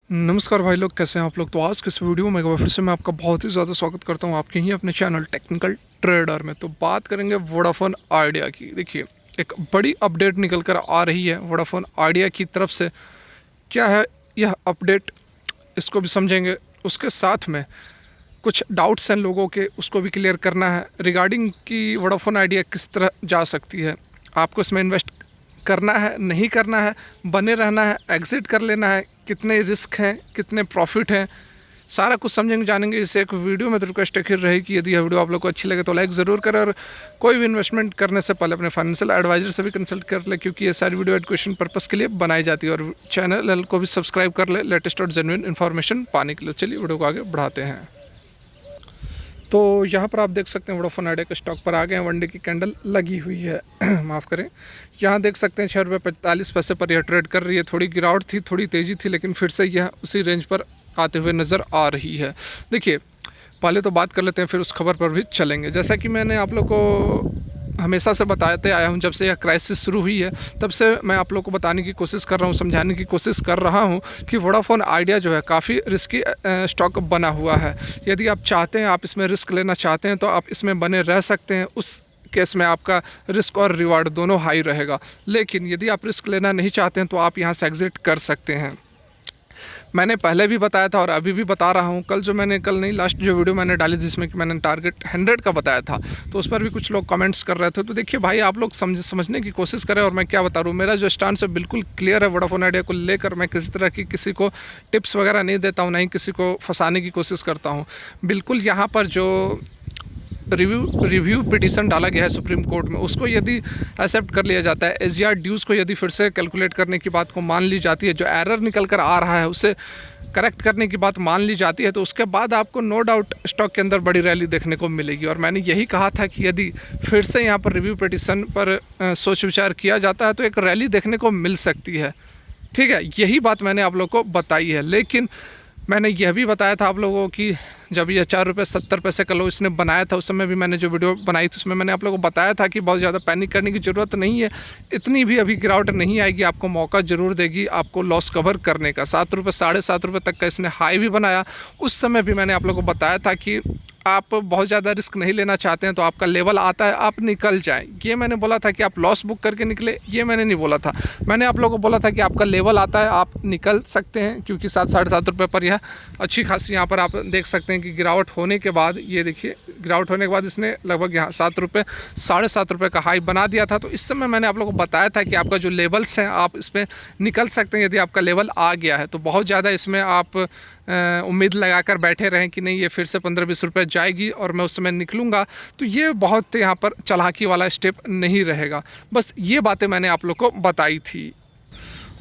नमस्कार भाई लोग, कैसे हैं आप लोग। तो आज के इस वीडियो में एक बार फिर से मैं आपका बहुत ही ज़्यादा स्वागत करता हूं आपके ही अपने चैनल टेक्निकल ट्रेडर में। तो बात करेंगे वोडाफोन आइडिया की। देखिए, एक बड़ी अपडेट निकल कर आ रही है वोडाफोन आइडिया की तरफ से। क्या है यह अपडेट, इसको भी समझेंगे। उसके साथ में कुछ डाउट्स हैं लोगों के, उसको भी क्लियर करना है रिगार्डिंग कि वोडाफोन आइडिया किस तरह जा सकती है। आपको इसमें इन्वेस्ट करना है, नहीं करना है, बने रहना है, एग्जिट कर लेना है, कितने रिस्क हैं, कितने प्रॉफिट हैं, सारा कुछ समझेंगे जानेंगे इस एक वीडियो में। तो रिक्वेस्ट एक रही कि यदि यह वीडियो आप लोग को अच्छी लगे तो लाइक ज़रूर करें, और कोई भी इन्वेस्टमेंट करने से पहले अपने फाइनेंशियल एडवाइजर से भी कंसल्ट कर ले, क्योंकि ये सारी वीडियो एजुकेशन पर्पस के लिए बनाई जाती है। और चैनल को भी सब्सक्राइब कर ले लेटेस्ट और जेन्युइन इन्फॉर्मेशन पाने के लिए। चलिए वीडियो को आगे बढ़ाते हैं। तो यहाँ पर आप देख सकते हैं वोडाफोन आइडिया के स्टॉक पर आ गए हैं। वनडे की कैंडल लगी हुई है माफ़ करें। यहाँ देख सकते हैं 6.45 रुपये पर यह ट्रेड कर रही है। थोड़ी गिरावट थी, थोड़ी तेज़ी थी, लेकिन फिर से यह उसी रेंज पर आते हुए नज़र आ रही है। देखिए, पहले तो बात कर लेते हैं, फिर उस खबर पर भी चलेंगे। जैसा कि मैंने आप लोग को हमेशा से बताते आया हूं, जब से यह क्राइसिस शुरू हुई है तब से मैं आप लोग को बताने की कोशिश कर रहा हूं, समझाने की कोशिश कर रहा हूं कि वोडाफोन आइडिया जो है काफ़ी रिस्की स्टॉक बना हुआ है। यदि आप चाहते हैं, आप इसमें रिस्क लेना चाहते हैं, तो आप इसमें बने रह सकते हैं। उस केस में आपका रिस्क और रिवार्ड दोनों हाई रहेगा। लेकिन यदि आप रिस्क लेना नहीं चाहते हैं तो आप यहाँ से एग्जिट कर सकते हैं। मैंने पहले भी बताया था और अभी भी बता रहा हूँ। कल नहीं, लास्ट जो वीडियो मैंने डाली जिसमें कि मैंने टारगेट 100 का बताया था, तो उस पर भी कुछ लोग कमेंट्स कर रहे थे। तो देखिए भाई, आप लोग समझने की कोशिश करें। और मैं क्या बता रहा हूँ, मेरा जो स्टैंड है बिल्कुल क्लियर है वोडाफोन आइडिया को लेकर। मैं किसी तरह की किसी को टिप्स वगैरह नहीं देता हूँ, नहीं किसी को फंसाने की कोशिश करता हूँ। बिल्कुल यहाँ पर जो रिव्यू पिटीशन डाला गया है सुप्रीम कोर्ट में, उसको यदि एक्सेप्ट कर लिया जाता है, एसजीआर ड्यूज़ को यदि फिर से कैलकुलेट करने की बात को मान ली जाती है, जो एरर निकल कर आ रहा है उसे करेक्ट करने की बात मान ली जाती है, तो उसके बाद आपको नो डाउट स्टॉक के अंदर बड़ी रैली देखने को मिलेगी। और मैंने यही कहा था कि यदि फिर से यहाँ पर रिव्यू पिटीशन पर सोच विचार किया जाता है तो एक रैली देखने को मिल सकती है। ठीक है, यही बात मैंने आप लोग को बताई है। लेकिन मैंने यह भी बताया था आप लोगों की, जब ये 4.70 रुपये का लो इसने बनाया था, उस समय भी मैंने जो वीडियो बनाई थी उसमें मैंने आप लोगों को बताया था कि बहुत ज़्यादा पैनिक करने की ज़रूरत नहीं है। इतनी भी अभी गिरावट नहीं आएगी, आपको मौका ज़रूर देगी आपको लॉस कवर करने का। 7 रुपये, 7.5 रुपये तक का इसने हाई भी बनाया। उस समय भी मैंने आप लोगों को बताया था कि आप बहुत ज़्यादा रिस्क नहीं लेना चाहते हैं तो आपका लेवल आता है, आप निकल जाएं। ये मैंने बोला था कि आप लॉस बुक करके निकले, ये मैंने नहीं बोला था। मैंने आप लोगों को बोला था कि आपका लेवल आता है, आप निकल सकते हैं, क्योंकि 7-7.5 रुपये पर यह अच्छी खासी, यहाँ पर आप देख सकते हैं कि गिरावट होने के बाद, ये देखिए गिरावट होने के बाद इसने लगभग यहाँ 7 रुपये, 7.5 रुपये का हाई बना दिया था। तो इस समय मैंने आप लोगों को बताया था कि आपका जो लेवल्स हैं आप इसमें निकल सकते हैं यदि आपका लेवल आ गया है। तो बहुत ज़्यादा इसमें आप उम्मीद लगाकर बैठे रहें कि नहीं ये फिर से 15-20 रुपये जाएगी और मैं उस समय निकलूँगा, तो ये बहुत यहाँ पर चालाकी वाला स्टेप नहीं रहेगा। बस ये बातें मैंने आप लोग को बताई थी।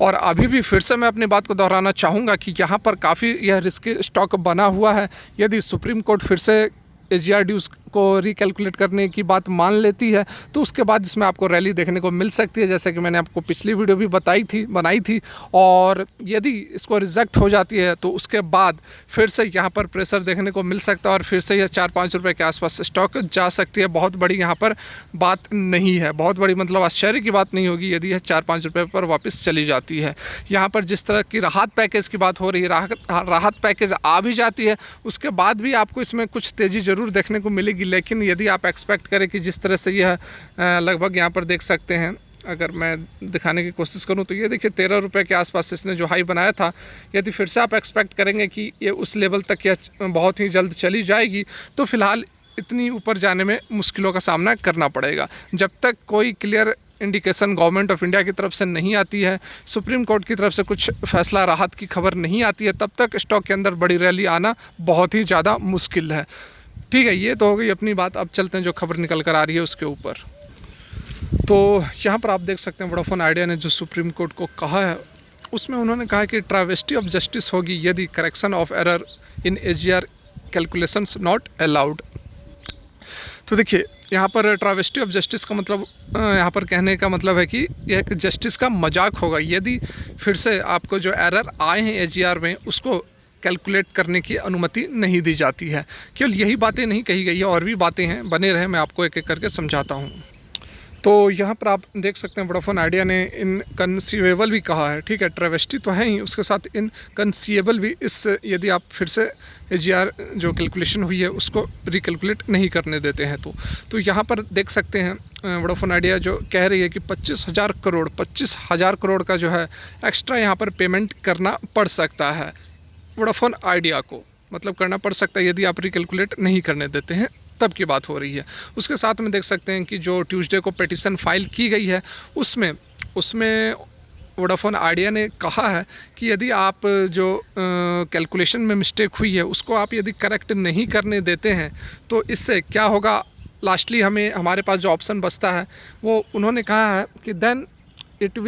और अभी भी फिर से मैं अपनी बात को दोहराना चाहूँगा कि यहाँ पर काफ़ी यह रिस्की स्टॉक बना हुआ है। यदि सुप्रीम कोर्ट फिर से एसजीआर ड्यूज़ को रिकैलकुलेट करने की बात मान लेती है तो उसके बाद इसमें आपको रैली देखने को मिल सकती है, जैसे कि मैंने आपको पिछली वीडियो भी बनाई थी। और यदि इसको रिजेक्ट हो जाती है तो उसके बाद फिर से यहाँ पर प्रेशर देखने को मिल सकता है और फिर से यह 4-5 रुपये के आसपास स्टॉक जा सकती है। बहुत बड़ी यहाँ पर बात नहीं है, बहुत बड़ी मतलब आश्चर्य की बात नहीं होगी यदि यह 4-5 रुपये पर वापस चली जाती है। यहाँ पर जिस तरह की राहत पैकेज की बात हो रही है, राहत पैकेज आ भी जाती है, उसके बाद भी आपको इसमें कुछ तेज़ी ज़रूर देखने को मिलेगी। लेकिन यदि आप एक्सपेक्ट करें कि जिस तरह से यह लगभग यहाँ पर देख सकते हैं, अगर मैं दिखाने की कोशिश करूं तो ये देखिए 13 रुपये के आसपास इसने जो हाई बनाया था, यदि फिर से आप एक्सपेक्ट करेंगे कि ये उस लेवल तक यह बहुत ही जल्द चली जाएगी, तो फिलहाल इतनी ऊपर जाने में मुश्किलों का सामना करना पड़ेगा। जब तक कोई clear indication government of India की तरफ से नहीं आती है, सुप्रीम कोर्ट की तरफ से कुछ फैसला राहत की खबर नहीं आती है, तब तक स्टॉक के अंदर बड़ी रैली आना बहुत ही ज़्यादा मुश्किल है। ठीक है, ये तो हो गई अपनी बात। अब चलते हैं जो खबर निकल कर आ रही है उसके ऊपर। तो यहाँ पर आप देख सकते हैं वोडाफोन आइडिया ने जो सुप्रीम कोर्ट को कहा है, उसमें उन्होंने कहा कि ट्रावेस्टी ऑफ जस्टिस होगी यदि correction of error in SGR calculations not allowed. तो देखिए, यहाँ पर ट्रावेस्टी ऑफ जस्टिस का मतलब, यहाँ पर कहने का मतलब है कि यह एक जस्टिस का मजाक होगा यदि फिर से आपको जो एरर आए हैं एसजीआर में उसको कैलकुलेट करने की अनुमति नहीं दी जाती है। केवल यही बातें नहीं कही गई है, और भी बातें हैं, बने रहे, मैं आपको एक एक करके समझाता हूँ। तो यहाँ पर आप देख सकते हैं वोडाफोन आइडिया ने इनकंसीवेबल भी कहा है, ठीक है, ट्रेवेस्टी तो है ही, उसके साथ इनकंसीवेबल भी, इस यदि आप फिर से AGR जो कैलकुलेशन हुई है उसको रिकैलकुलेट नहीं करने देते हैं तो यहाँ पर देख सकते हैं वोडाफोन आइडिया जो कह रही है कि 25,000 करोड़ का जो है एक्स्ट्रा यहाँ पर पेमेंट करना पड़ सकता है वोडाफोन आइडिया को, मतलब करना पड़ सकता है यदि आप रिकैलकुलेट नहीं करने देते हैं, तब की बात हो रही है। उसके साथ में देख सकते हैं कि जो ट्यूसडे को पिटीशन फाइल की गई है उसमें वोडाफोन आइडिया ने कहा है कि यदि आप जो कैलकुलेशन में मिस्टेक हुई है उसको आप यदि करेक्ट नहीं करने देते हैं तो इससे क्या होगा, लास्टली हमारे पास जो ऑप्शन बचता है वो उन्होंने कहा है कि then it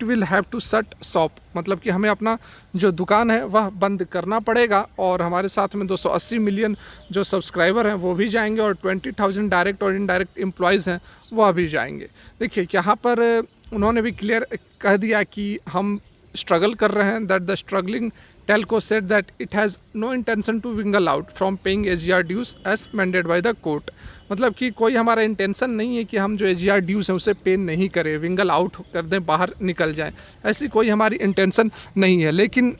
will have to shut shop, मतलब कि हमें अपना जो दुकान है वह बंद करना पड़ेगा और हमारे साथ में 280 मिलियन जो सब्सक्राइबर हैं वो भी जाएंगे और 20,000 डायरेक्ट और इनडायरेक्ट एम्प्लॉयज़ हैं वह भी जाएंगे। देखिए यहाँ पर उन्होंने भी क्लियर कह दिया कि हम स्ट्रगल कर रहे हैं, that the struggling telco said that it has no intention to wiggle out from paying AGR dues as mandated by the court, मतलब कि कोई हमारा इंटेंशन नहीं है कि हम जो AGR ड्यूज हैं उसे पे नहीं करें, विंगल आउट कर दें, बाहर निकल जाएं, ऐसी कोई हमारी इंटेंशन नहीं है। लेकिन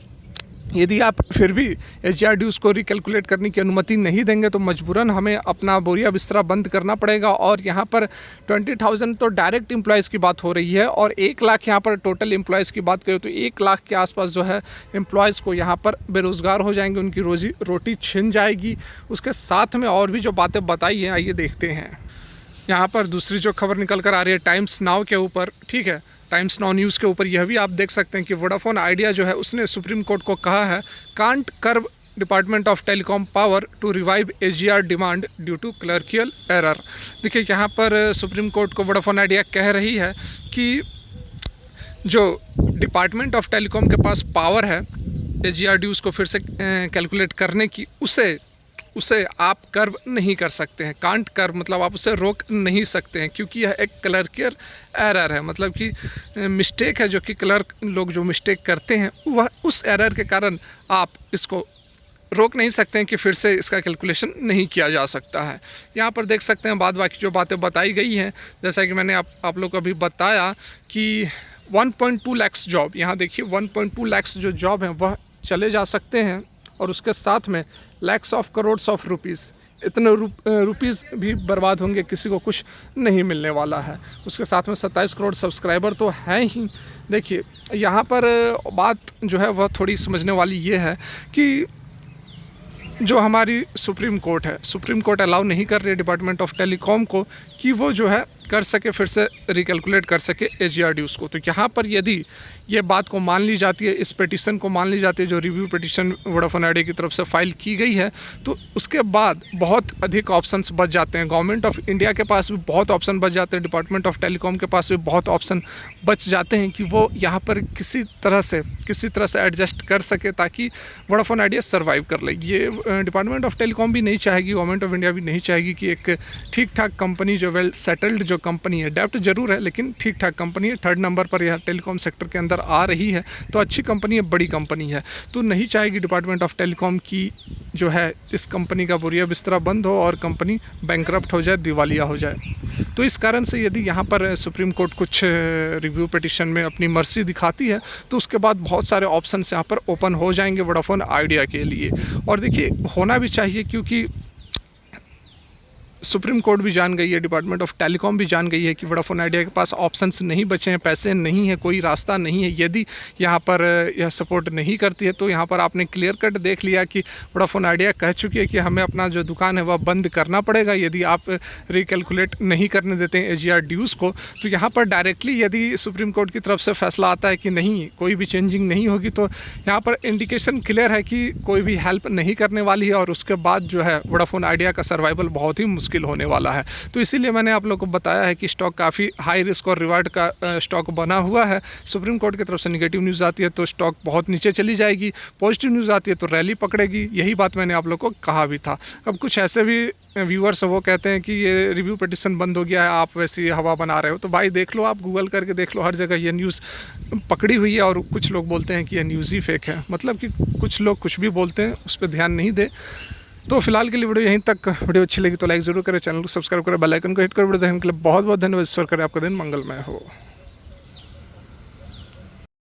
यदि आप फिर भी AGR ड्यूज को रिकैलकुलेट करने की अनुमति नहीं देंगे तो मजबूरन हमें अपना बोरिया बिस्तरा बंद करना पड़ेगा। और यहाँ पर 20,000 तो डायरेक्ट एम्प्लॉयज़ की बात हो रही है और 1 लाख यहाँ पर टोटल एम्प्लॉयज़ की बात करें तो 1 लाख के आसपास जो है एम्प्लॉयज़ को यहाँ पर बेरोज़गार हो जाएंगे, उनकी रोजी रोटी छिन जाएगी। उसके साथ में और भी जो बातें बताई हैं आइए देखते हैं। यहाँ पर दूसरी जो खबर निकल कर आ रही है टाइम्स नाउ के ऊपर, ठीक है, टाइम्स नाउ न्यूज़ के ऊपर यह भी आप देख सकते हैं कि वोडाफोन आइडिया जो है उसने सुप्रीम कोर्ट को कहा है can't curb department of telecom power to revive AGR demand due to clerical error. देखिए यहाँ पर सुप्रीम कोर्ट को वोडाफोन आइडिया कह रही है कि जो डिपार्टमेंट ऑफ टेलीकॉम के पास पावर है AGR ड्यूज़ को फिर से कैलकुलेट करने की, उसे आप कर्व नहीं कर सकते हैं। कांट कर्व मतलब आप उसे रोक नहीं सकते हैं क्योंकि यह एक क्लर्कियल एरर है, मतलब कि मिस्टेक है जो कि क्लर्क लोग जो मिस्टेक करते हैं वह उस एरर के कारण आप इसको रोक नहीं सकते हैं कि फिर से इसका कैलकुलेशन नहीं किया जा सकता है। यहाँ पर देख सकते हैं बाद बाकी जो बातें बताई गई हैं, जैसा कि मैंने आप लोग को अभी बताया कि 1.2 लाख जॉब, यहाँ देखिए 1.2 लाख जो जॉब हैं वह चले जा सकते हैं और उसके साथ में lakhs of crores of rupees, इतने रुपीज़ भी बर्बाद होंगे, किसी को कुछ नहीं मिलने वाला है। उसके साथ में 27 करोड़ सब्सक्राइबर तो हैं ही। देखिए यहाँ पर बात जो है वह थोड़ी समझने वाली ये है कि जो हमारी सुप्रीम कोर्ट अलाउ नहीं कर रही है डिपार्टमेंट ऑफ टेलीकॉम को कि वो जो है कर सके फिर से रिकैलकुलेट कर सके AGR ड्यूज़ को। तो यहाँ पर यदि ये बात को मान ली जाती है, इस पिटीशन को मान ली जाती है जो रिव्यू पिटीशन वोडाफोन आइडिया की तरफ से फाइल की गई है, तो उसके बाद बहुत अधिक ऑप्शंस बच जाते हैं। गवर्नमेंट ऑफ इंडिया के पास भी बहुत ऑप्शन बच जाते हैं, डिपार्टमेंट ऑफ टेलीकॉम के पास भी बहुत ऑप्शन बच जाते हैं कि वो यहाँ पर किसी तरह से एडजस्ट कर सके ताकि वोडाफोन आइडिया सर्वाइव कर ले। ये डिपार्टमेंट ऑफ टेलीकॉम भी नहीं चाहेगी, गवर्नमेंट ऑफ इंडिया भी नहीं चाहेगी कि एक ठीक ठाक कंपनी जो वेल सेटल्ड जो कंपनी है, डेप्ट जरूर है लेकिन ठीक ठाक कंपनी है, 3rd नंबर पर यह टेलीकॉम सेक्टर के अंदर आ रही है, तो अच्छी कंपनी है, बड़ी कंपनी है, तो नहीं चाहेगी डिपार्टमेंट ऑफ टेलीकॉम की जो है इस कंपनी का बोरिया बिस्तरा बंद हो और कंपनी बैंकरप्ट हो जाए, दिवालिया हो जाए। तो इस कारण से यदि यहाँ पर सुप्रीम कोर्ट कुछ रिव्यू पिटीशन में अपनी मर्जी दिखाती है तो उसके बाद बहुत सारे ऑप्शंस यहाँ पर ओपन हो जाएंगे वोडाफोन आइडिया के लिए। और देखिए होना भी चाहिए क्योंकि सुप्रीम कोर्ट भी जान गई है, डिपार्टमेंट ऑफ टेलीकॉम भी जान गई है कि वोडाफोन आइडिया के पास ऑप्शंस नहीं बचे हैं, पैसे नहीं है, कोई रास्ता नहीं है। यदि यहाँ पर यह सपोर्ट नहीं करती है तो यहाँ पर आपने क्लियर कट देख लिया कि वोडाफोन आइडिया कह चुकी है कि हमें अपना जो दुकान है वह बंद करना पड़ेगा यदि आप रिकैलकुलेट नहीं करने देते हैं AGR ड्यूज़ को। तो यहाँ पर डायरेक्टली यदि सुप्रीम कोर्ट की तरफ से फैसला आता है कि नहीं, कोई भी चेंजिंग नहीं होगी, तो यहाँ पर इंडिकेशन क्लियर है कि कोई भी हेल्प नहीं करने वाली है और उसके बाद जो है वोडाफोन आइडिया का सर्वाइवल बहुत ही मुश्किल होने वाला है। तो इसीलिए मैंने आप लोगों को बताया है कि स्टॉक काफ़ी हाई रिस्क और रिवार्ड का स्टॉक बना हुआ है। सुप्रीम कोर्ट की तरफ से नेगेटिव न्यूज़ आती है तो स्टॉक बहुत नीचे चली जाएगी, पॉजिटिव न्यूज़ आती है तो रैली पकड़ेगी। यही बात मैंने आप लोगों को कहा भी था। अब कुछ ऐसे भी व्यूअर्स वो कहते हैं कि ये रिव्यू पिटीशन बंद हो गया है, आप वैसी हवा बना रहे हो। तो भाई देख लो, आप गूगल करके देख लो, हर जगह ये न्यूज़ पकड़ी हुई है और कुछ लोग बोलते हैं कि ये न्यूज़ ही फेक है। मतलब कि कुछ लोग कुछ भी बोलते हैं, उस पर ध्यान नहीं दे। तो फिलहाल के लिए वीडियो यहीं तक। वीडियो अच्छी लगी तो लाइक जरूर करें, चैनल को सब्सक्राइब करें, बेल आइकन को हिट कर वीडियो देखने के लिए बहुत बहुत धन्यवाद। ईश्वर करें आपका दिन मंगलमय हो।